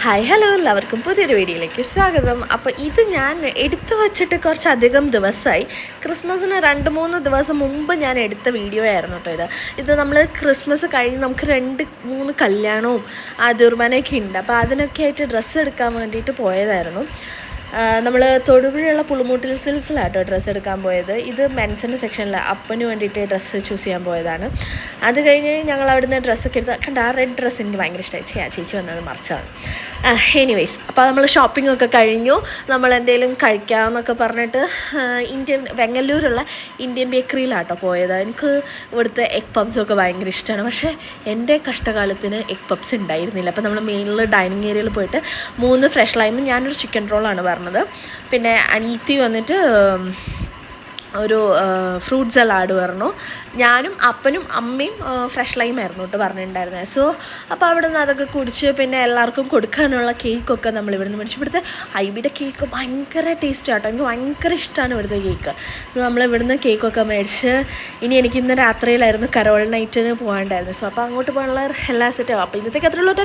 Hi hello എല്ലാവർക്കും പുതിയൊരു വീഡിയോയിലേക്ക് സ്വാഗതം. അപ്പോൾ ഇത് ഞാൻ എടുത്തു വച്ചിട്ട് കുറച്ചധികം ദിവസമായി. ക്രിസ്മസിന് 2-3 ദിവസം മുമ്പ് ഞാൻ എടുത്ത വീഡിയോ ആയിരുന്നു കേട്ടോ ഇത് നമ്മൾ ക്രിസ്മസ് കഴിഞ്ഞ് നമുക്ക് 2-3 കല്യാണവും ആദ്യകുർബാനയൊക്കെ ഉണ്ട്. അപ്പോൾ അതിനൊക്കെ ആയിട്ട് ഡ്രസ്സ് എടുക്കാൻ വേണ്ടിയിട്ട് പോയതായിരുന്നു. നമ്മൾ തൊടുപുഴയുള്ള പുളിമൂട്ടിൽ സിൽസിലാട്ടോ ഡ്രസ്സ് എടുക്കാൻ പോയത്. ഇത് മെൻസിൻ്റെ സെക്ഷനിൽ അപ്പന് വേണ്ടിയിട്ട് ഡ്രസ്സ് ചൂസ് ചെയ്യാൻ പോയതാണ്. അത് കഴിഞ്ഞ് ഞങ്ങൾ അവിടുന്ന് ഡ്രസ്സൊക്കെ എടുത്ത് കണ്ട ആ റെഡ് ഡ്രസ്സ് എനിക്ക് ഭയങ്കര ഇഷ്ടമായി. ചേച്ചി വന്നത് മറിച്ചാണ്. എനിവേയ്സ്, അപ്പോൾ നമ്മൾ ഷോപ്പിംഗ് ഒക്കെ കഴിഞ്ഞു. നമ്മൾ എന്തെങ്കിലും കഴിക്കാമെന്നൊക്കെ പറഞ്ഞിട്ട് വെങ്ങല്ലൂരുള്ള ഇന്ത്യൻ ബേക്കറിയിലാട്ടോ പോയത്. എനിക്ക് ഇവിടുത്തെ എഗ് പബ്സൊക്കെ ഭയങ്കര ഇഷ്ടമാണ്. പക്ഷേ എൻ്റെ കഷ്ടകാലത്തിന് എഗ് പബ്സ് ഉണ്ടായിരുന്നില്ല. അപ്പോൾ നമ്മൾ മെയിനിൽ ഡൈനിങ് ഏരിയയിൽ പോയിട്ട് 3 ഫ്രഷ് ലൈമും ഞാനൊരു ചിക്കൻ റോളാണ് പറഞ്ഞത്. പിന്നെ അനീത്തി വന്നിട്ട് ഒരു ഫ്രൂട്ട് സലാഡ് പറഞ്ഞു. ഞാനും അപ്പനും അമ്മയും ഫ്രഷ് ലൈമായിരുന്നു കേട്ടോ പറഞ്ഞിട്ടുണ്ടായിരുന്നത്. സോ അപ്പോൾ അവിടെ നിന്ന് അതൊക്കെ കുടിച്ച് പിന്നെ എല്ലാവർക്കും കൊടുക്കാനുള്ള കേക്കൊക്കെ നമ്മൾ ഇവിടുന്ന് മേടിച്ചു. ഇവിടുത്തെ ഐബിയുടെ കേക്ക് ഭയങ്കര ടേസ്റ്റ് ആട്ടോ. എനിക്ക് ഭയങ്കര ഇഷ്ടമാണ് ഇവിടുത്തെ കേക്ക്. സോ നമ്മൾ ഇവിടുന്ന് കേക്കൊക്കെ മേടിച്ച് ഇനി എനിക്ക് ഇന്ന് രാത്രിയിലായിരുന്നു കരോൾ നൈറ്റിന് പോകാണ്ടായിരുന്നു. സോ അപ്പോൾ അങ്ങോട്ട് പോകാനുള്ള എല്ലാ സെറ്റും. അപ്പോൾ ഇന്നത്തേക്ക് അത്രയുള്ളൂ.